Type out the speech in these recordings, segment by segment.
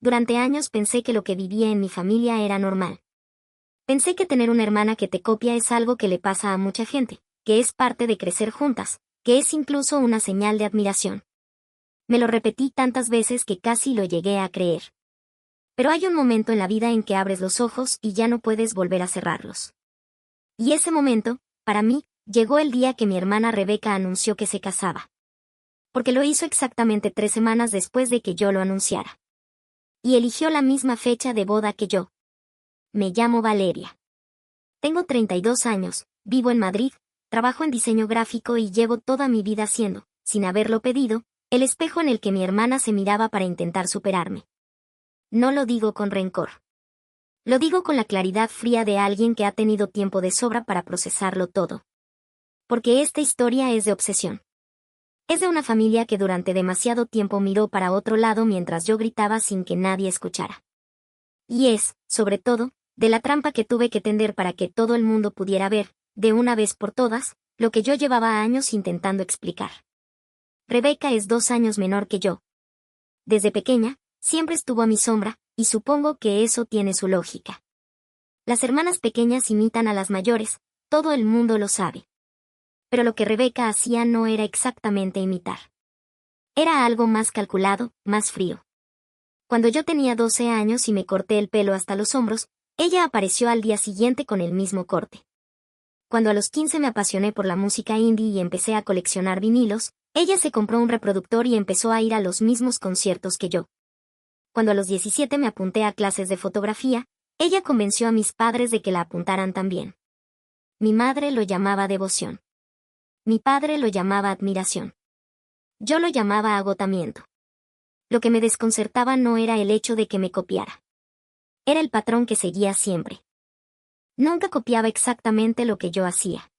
durante años pensé que lo que vivía en mi familia era normal. Pensé que tener una hermana que te copia es algo que le pasa a mucha gente, que es parte de crecer juntas, que es incluso una señal de admiración. Me lo repetí tantas veces que casi lo llegué a creer. Pero hay un momento en la vida en que abres los ojos y ya no puedes volver a cerrarlos. Y ese momento, para mí, llegó el día que mi hermana Rebeca anunció que se casaba. Porque lo hizo exactamente 3 semanas después de que yo lo anunciara. Y eligió la misma fecha de boda que yo. Me llamo Valeria. Tengo 32 años, vivo en Madrid, trabajo en diseño gráfico y llevo toda mi vida siendo, sin haberlo pedido, el espejo en el que mi hermana se miraba para intentar superarme. No lo digo con rencor. Lo digo con la claridad fría de alguien que ha tenido tiempo de sobra para procesarlo todo. Porque esta historia es de obsesión. Es de una familia que durante demasiado tiempo miró para otro lado mientras yo gritaba sin que nadie escuchara. Y es, sobre todo, de la trampa que tuve que tender para que todo el mundo pudiera ver, de una vez por todas, lo que yo llevaba años intentando explicar. Rebeca es 2 años menor que yo. Desde pequeña, siempre estuvo a mi sombra, y supongo que eso tiene su lógica. Las hermanas pequeñas imitan a las mayores, todo el mundo lo sabe. Pero lo que Rebeca hacía no era exactamente imitar. Era algo más calculado, más frío. Cuando yo tenía 12 años y me corté el pelo hasta los hombros, ella apareció al día siguiente con el mismo corte. Cuando a los 15 me apasioné por la música indie y empecé a coleccionar vinilos, ella se compró un reproductor y empezó a ir a los mismos conciertos que yo. Cuando a los 17 me apunté a clases de fotografía, ella convenció a mis padres de que la apuntaran también. Mi madre lo llamaba devoción. Mi padre lo llamaba admiración. Yo lo llamaba agotamiento. Lo que me desconcertaba no era el hecho de que me copiara. Era el patrón que seguía siempre. Nunca copiaba exactamente lo que yo hacía.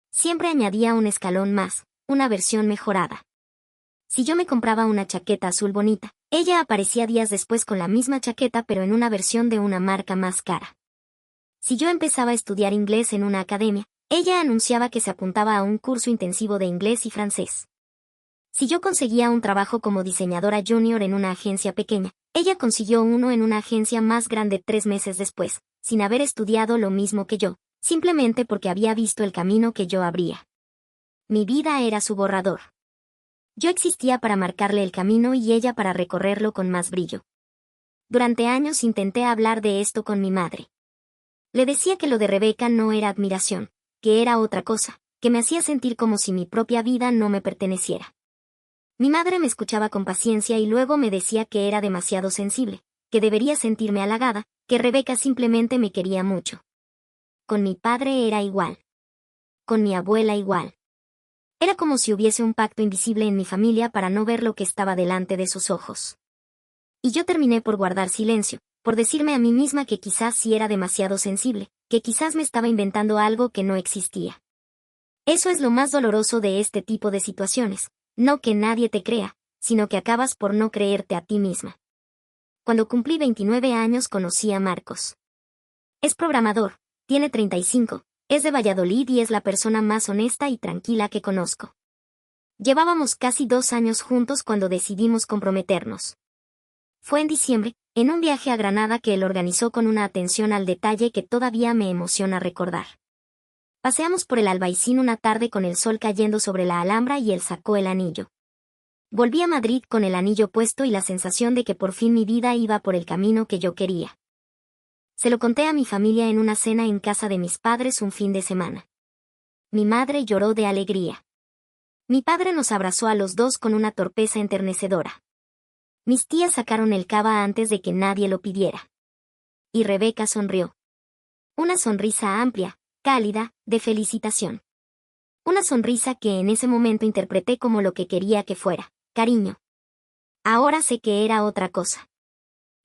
Siempre añadía un escalón más, una versión mejorada. Si yo me compraba una chaqueta azul bonita, ella aparecía días después con la misma chaqueta pero en una versión de una marca más cara. Si yo empezaba a estudiar inglés en una academia, ella anunciaba que se apuntaba a un curso intensivo de inglés y francés. Si yo conseguía un trabajo como diseñadora junior en una agencia pequeña, ella consiguió uno en una agencia más grande 3 meses después, sin haber estudiado lo mismo que yo, simplemente porque había visto el camino que yo abría. Mi vida era su borrador. Yo existía para marcarle el camino y ella para recorrerlo con más brillo. Durante años intenté hablar de esto con mi madre. Le decía que lo de Rebeca no era admiración, que era otra cosa, que me hacía sentir como si mi propia vida no me perteneciera. Mi madre me escuchaba con paciencia y luego me decía que era demasiado sensible, que debería sentirme halagada, que Rebeca simplemente me quería mucho. Con mi padre era igual. Con mi abuela igual. Era como si hubiese un pacto invisible en mi familia para no ver lo que estaba delante de sus ojos. Y yo terminé por guardar silencio, por decirme a mí misma que quizás sí era demasiado sensible, que quizás me estaba inventando algo que no existía. Eso es lo más doloroso de este tipo de situaciones, no que nadie te crea, sino que acabas por no creerte a ti misma. Cuando cumplí 29 años conocí a Marcos. Es programador, tiene 35, es de Valladolid y es la persona más honesta y tranquila que conozco. Llevábamos casi 2 años juntos cuando decidimos comprometernos. Fue en diciembre, en un viaje a Granada que él organizó con una atención al detalle que todavía me emociona recordar. Paseamos por el Albaicín una tarde con el sol cayendo sobre la Alhambra y él sacó el anillo. Volví a Madrid con el anillo puesto y la sensación de que por fin mi vida iba por el camino que yo quería. Se lo conté a mi familia en una cena en casa de mis padres un fin de semana. Mi madre lloró de alegría. Mi padre nos abrazó a los dos con una torpeza enternecedora. Mis tías sacaron el cava antes de que nadie lo pidiera. Y Rebeca sonrió. Una sonrisa amplia, cálida, de felicitación. Una sonrisa que en ese momento interpreté como lo que quería que fuera, cariño. Ahora sé que era otra cosa.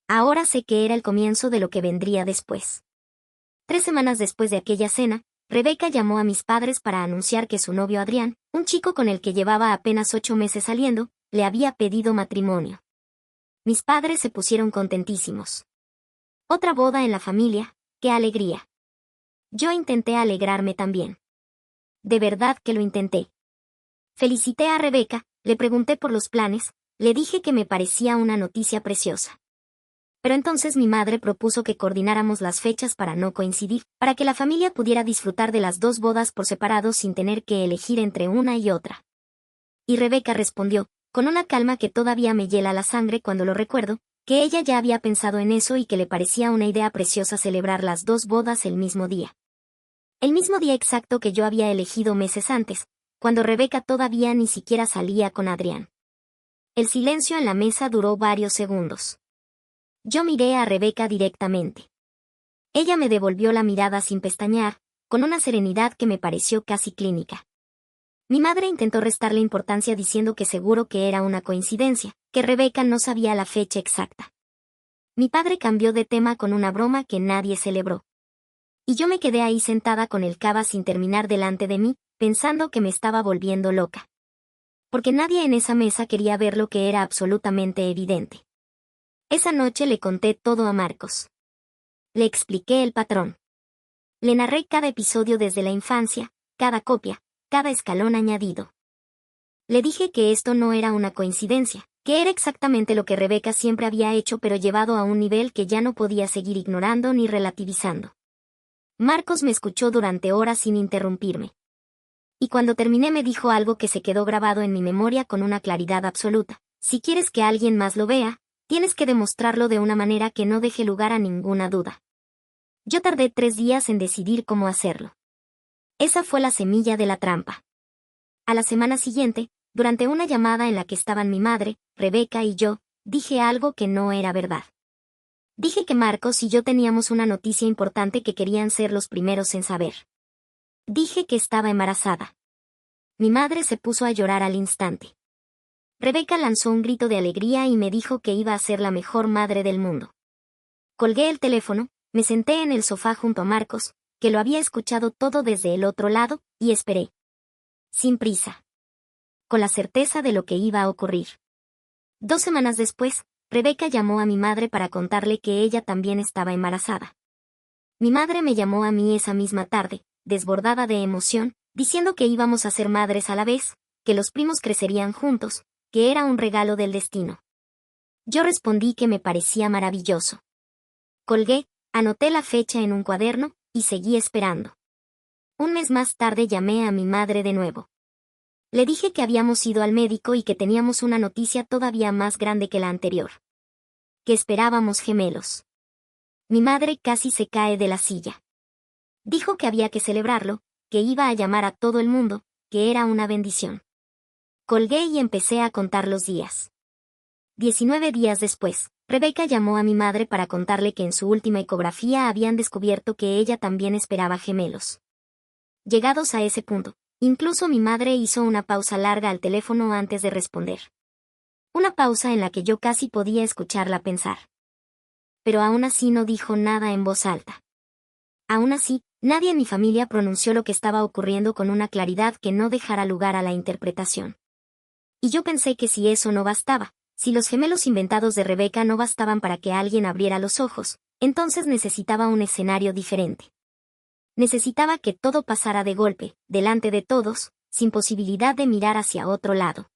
Ahora sé que era el comienzo de lo que vendría después. 3 semanas después de aquella cena, Rebeca llamó a mis padres para anunciar que su novio Adrián, un chico con el que llevaba apenas 8 meses saliendo, le había pedido matrimonio. Mis padres se pusieron contentísimos. Otra boda en la familia, qué alegría. Yo intenté alegrarme también. De verdad que lo intenté. Felicité a Rebeca, le pregunté por los planes, le dije que me parecía una noticia preciosa. Pero entonces mi madre propuso que coordináramos las fechas para no coincidir, para que la familia pudiera disfrutar de las dos bodas por separado sin tener que elegir entre una y otra. Y Rebeca respondió, con una calma que todavía me hiela la sangre cuando lo recuerdo, que ella ya había pensado en eso y que le parecía una idea preciosa celebrar las dos bodas el mismo día. El mismo día exacto que yo había elegido meses antes, cuando Rebeca todavía ni siquiera salía con Adrián. El silencio en la mesa duró varios segundos. Yo miré a Rebeca directamente. Ella me devolvió la mirada sin pestañear, con una serenidad que me pareció casi clínica. Mi madre intentó restarle importancia diciendo que seguro que era una coincidencia, que Rebeca no sabía la fecha exacta. Mi padre cambió de tema con una broma que nadie celebró. Y yo me quedé ahí sentada con el cava sin terminar delante de mí, pensando que me estaba volviendo loca. Porque nadie en esa mesa quería ver lo que era absolutamente evidente. Esa noche le conté todo a Marcos. Le expliqué el patrón. Le narré cada episodio desde la infancia, cada copia, cada escalón añadido. Le dije que esto no era una coincidencia, que era exactamente lo que Rebeca siempre había hecho pero llevado a un nivel que ya no podía seguir ignorando ni relativizando. Marcos me escuchó durante horas sin interrumpirme. Y cuando terminé me dijo algo que se quedó grabado en mi memoria con una claridad absoluta. Si quieres que alguien más lo vea, tienes que demostrarlo de una manera que no deje lugar a ninguna duda. Yo tardé 3 días en decidir cómo hacerlo. Esa fue la semilla de la trampa. A la semana siguiente, durante una llamada en la que estaban mi madre, Rebeca y yo, dije algo que no era verdad. Dije que Marcos y yo teníamos una noticia importante que querían ser los primeros en saber. Dije que estaba embarazada. Mi madre se puso a llorar al instante. Rebeca lanzó un grito de alegría y me dijo que iba a ser la mejor madre del mundo. Colgué el teléfono, me senté en el sofá junto a Marcos, que lo había escuchado todo desde el otro lado, y esperé. Sin prisa. Con la certeza de lo que iba a ocurrir. 2 semanas después, Rebeca llamó a mi madre para contarle que ella también estaba embarazada. Mi madre me llamó a mí esa misma tarde, desbordada de emoción, diciendo que íbamos a ser madres a la vez, que los primos crecerían juntos, que era un regalo del destino. Yo respondí que me parecía maravilloso. Colgué, anoté la fecha en un cuaderno, y seguí esperando. Un mes más tarde llamé a mi madre de nuevo. Le dije que habíamos ido al médico y que teníamos una noticia todavía más grande que la anterior. Que esperábamos gemelos. Mi madre casi se cae de la silla. Dijo que había que celebrarlo, que iba a llamar a todo el mundo, que era una bendición. Colgué y empecé a contar los días. 19 días después, Rebeca llamó a mi madre para contarle que en su última ecografía habían descubierto que ella también esperaba gemelos. Llegados a ese punto, incluso mi madre hizo una pausa larga al teléfono antes de responder. Una pausa en la que yo casi podía escucharla pensar. Pero aún así no dijo nada en voz alta. Aún así, nadie en mi familia pronunció lo que estaba ocurriendo con una claridad que no dejara lugar a la interpretación. Y yo pensé que si eso no bastaba, si los gemelos inventados de Rebeca no bastaban para que alguien abriera los ojos, entonces necesitaba un escenario diferente. Necesitaba que todo pasara de golpe, delante de todos, sin posibilidad de mirar hacia otro lado.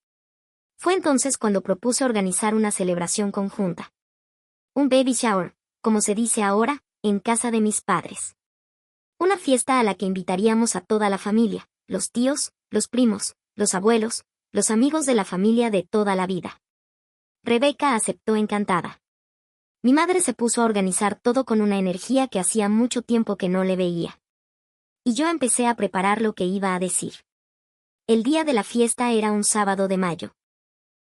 Fue entonces cuando propuse organizar una celebración conjunta. Un baby shower, como se dice ahora, en casa de mis padres. Una fiesta a la que invitaríamos a toda la familia, los tíos, los primos, los abuelos, los amigos de la familia de toda la vida. Rebeca aceptó encantada. Mi madre se puso a organizar todo con una energía que hacía mucho tiempo que no le veía. Y yo empecé a preparar lo que iba a decir. El día de la fiesta era un sábado de mayo.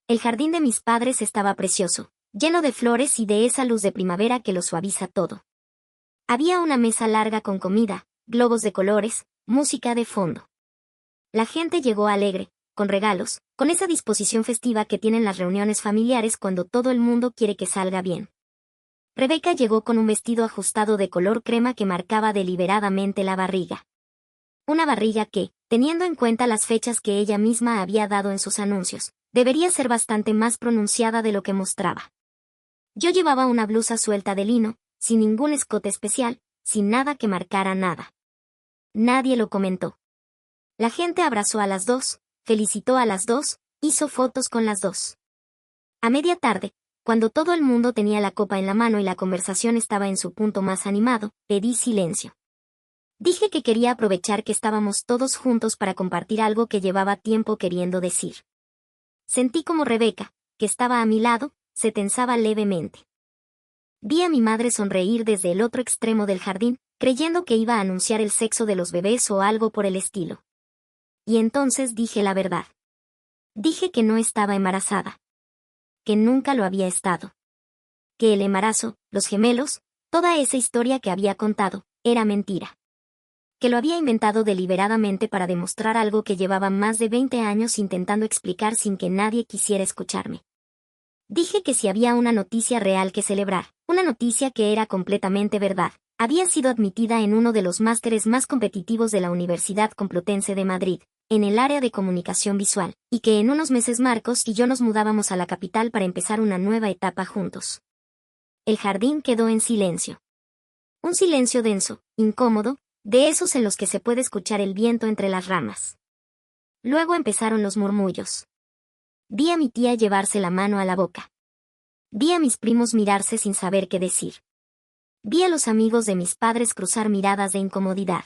El jardín de mis padres estaba precioso, lleno de flores y de esa luz de primavera que lo suaviza todo. Había una mesa larga con comida, globos de colores, música de fondo. La gente llegó alegre, con regalos, con esa disposición festiva que tienen las reuniones familiares cuando todo el mundo quiere que salga bien. Rebeca llegó con un vestido ajustado de color crema que marcaba deliberadamente la barriga. Una barriga que, teniendo en cuenta las fechas que ella misma había dado en sus anuncios, debería ser bastante más pronunciada de lo que mostraba. Yo llevaba una blusa suelta de lino, sin ningún escote especial, sin nada que marcara nada. Nadie lo comentó. La gente abrazó a las dos, felicitó a las dos, hizo fotos con las dos. A media tarde, Cuando todo el mundo tenía la copa en la mano y la conversación estaba en su punto más animado, pedí silencio. Dije que quería aprovechar que estábamos todos juntos para compartir algo que llevaba tiempo queriendo decir. Sentí como Rebeca, que estaba a mi lado, se tensaba levemente. Vi a mi madre sonreír desde el otro extremo del jardín, creyendo que iba a anunciar el sexo de los bebés o algo por el estilo. Y entonces dije la verdad. Dije que no estaba embarazada. Que nunca lo había estado. Que el embarazo, los gemelos, toda esa historia que había contado, era mentira. Que lo había inventado deliberadamente para demostrar algo que llevaba más de 20 años intentando explicar sin que nadie quisiera escucharme. Dije que si había una noticia real que celebrar, una noticia que era completamente verdad, había sido admitida en uno de los másteres más competitivos de la Universidad Complutense de Madrid, en el área de comunicación visual, y que en unos meses Marcos y yo nos mudábamos a la capital para empezar una nueva etapa juntos. El jardín quedó en silencio. Un silencio denso, incómodo, de esos en los que se puede escuchar el viento entre las ramas. Luego empezaron los murmullos. Vi a mi tía llevarse la mano a la boca. Vi a mis primos mirarse sin saber qué decir. Vi a los amigos de mis padres cruzar miradas de incomodidad.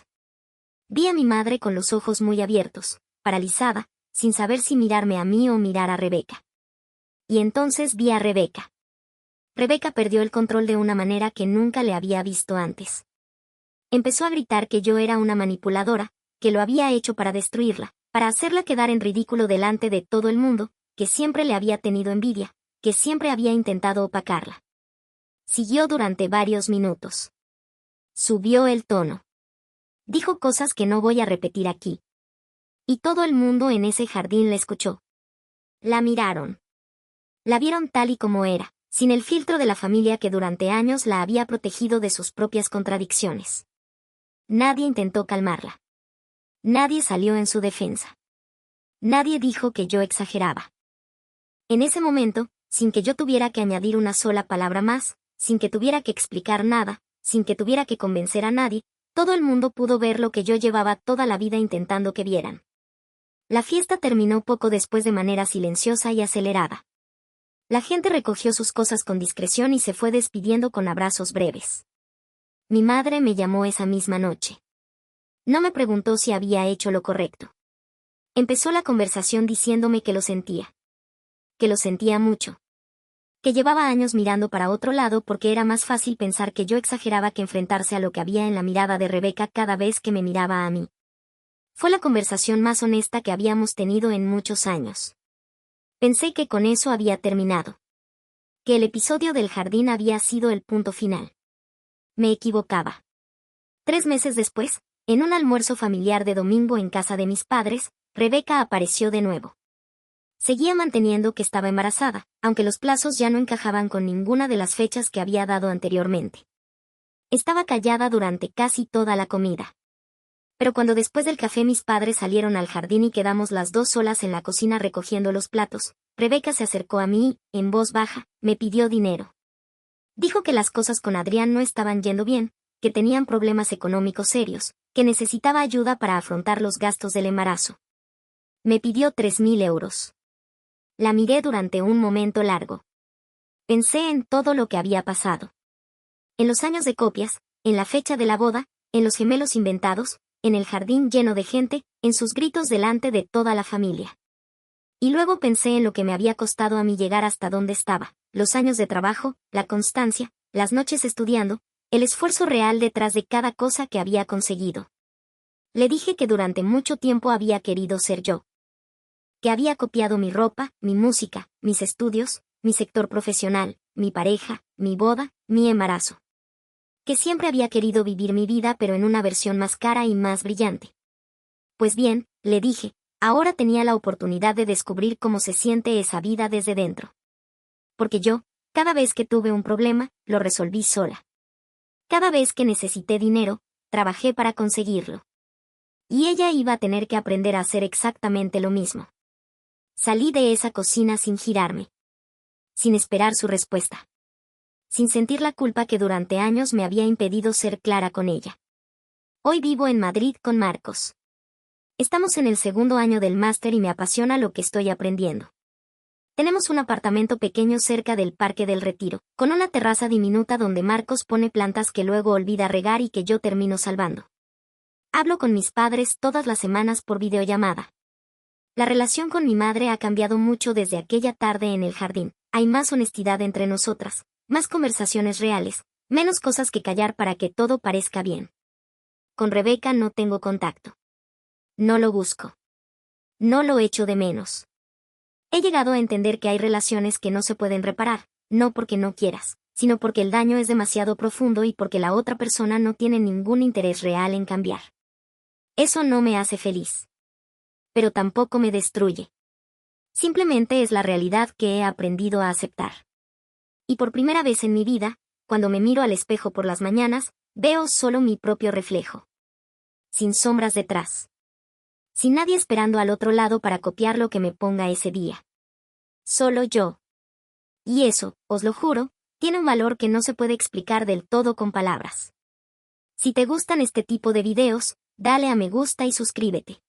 Vi a mi madre con los ojos muy abiertos, paralizada, sin saber si mirarme a mí o mirar a Rebeca. Y entonces vi a Rebeca. Rebeca perdió el control de una manera que nunca le había visto antes. Empezó a gritar que yo era una manipuladora, que lo había hecho para destruirla, para hacerla quedar en ridículo delante de todo el mundo, que siempre le había tenido envidia, que siempre había intentado opacarla. Siguió durante varios minutos. Subió el tono. Dijo cosas que no voy a repetir aquí. Y todo el mundo en ese jardín la escuchó. La miraron. La vieron tal y como era, sin el filtro de la familia que durante años la había protegido de sus propias contradicciones. Nadie intentó calmarla. Nadie salió en su defensa. Nadie dijo que yo exageraba. En ese momento, sin que yo tuviera que añadir una sola palabra más, sin que tuviera que explicar nada, sin que tuviera que convencer a nadie, todo el mundo pudo ver lo que yo llevaba toda la vida intentando que vieran. La fiesta terminó poco después de manera silenciosa y acelerada. La gente recogió sus cosas con discreción y se fue despidiendo con abrazos breves. Mi madre me llamó esa misma noche. No me preguntó si había hecho lo correcto. Empezó la conversación diciéndome que lo sentía. Que lo sentía mucho. Que llevaba años mirando para otro lado porque era más fácil pensar que yo exageraba que enfrentarse a lo que había en la mirada de Rebeca cada vez que me miraba a mí. Fue la conversación más honesta que habíamos tenido en muchos años. Pensé que con eso había terminado. Que el episodio del jardín había sido el punto final. Me equivocaba. 3 meses después, en un almuerzo familiar de domingo en casa de mis padres, Rebeca apareció de nuevo. Seguía manteniendo que estaba embarazada, aunque los plazos ya no encajaban con ninguna de las fechas que había dado anteriormente. Estaba callada durante casi toda la comida. Pero cuando después del café mis padres salieron al jardín y quedamos las dos solas en la cocina recogiendo los platos, Rebeca se acercó a mí y, en voz baja, me pidió dinero. Dijo que las cosas con Adrián no estaban yendo bien, que tenían problemas económicos serios, que necesitaba ayuda para afrontar los gastos del embarazo. Me pidió 3.000 euros. La miré durante un momento largo. Pensé en todo lo que había pasado. En los años de copias, en la fecha de la boda, en los gemelos inventados, en el jardín lleno de gente, en sus gritos delante de toda la familia. Y luego pensé en lo que me había costado a mí llegar hasta donde estaba, los años de trabajo, la constancia, las noches estudiando, el esfuerzo real detrás de cada cosa que había conseguido. Le dije que durante mucho tiempo había querido ser yo. Que había copiado mi ropa, mi música, mis estudios, mi sector profesional, mi pareja, mi boda, mi embarazo. Que siempre había querido vivir mi vida pero en una versión más cara y más brillante. Pues bien, le dije, ahora tenía la oportunidad de descubrir cómo se siente esa vida desde dentro. Porque yo, cada vez que tuve un problema, lo resolví sola. Cada vez que necesité dinero, trabajé para conseguirlo. Y ella iba a tener que aprender a hacer exactamente lo mismo. Salí de esa cocina sin girarme. Sin esperar su respuesta. Sin sentir la culpa que durante años me había impedido ser clara con ella. Hoy vivo en Madrid con Marcos. Estamos en el 2º año del máster y me apasiona lo que estoy aprendiendo. Tenemos un apartamento pequeño cerca del Parque del Retiro, con una terraza diminuta donde Marcos pone plantas que luego olvida regar y que yo termino salvando. Hablo con mis padres todas las semanas por videollamada. La relación con mi madre ha cambiado mucho desde aquella tarde en el jardín. Hay más honestidad entre nosotras, más conversaciones reales, menos cosas que callar para que todo parezca bien. Con Rebeca no tengo contacto. No lo busco. No lo echo de menos. He llegado a entender que hay relaciones que no se pueden reparar, no porque no quieras, sino porque el daño es demasiado profundo y porque la otra persona no tiene ningún interés real en cambiar. Eso no me hace feliz. Pero tampoco me destruye. Simplemente es la realidad que he aprendido a aceptar. Y por primera vez en mi vida, cuando me miro al espejo por las mañanas, veo solo mi propio reflejo. Sin sombras detrás. Sin nadie esperando al otro lado para copiar lo que me ponga ese día. Solo yo. Y eso, os lo juro, tiene un valor que no se puede explicar del todo con palabras. Si te gustan este tipo de videos, dale a me gusta y suscríbete.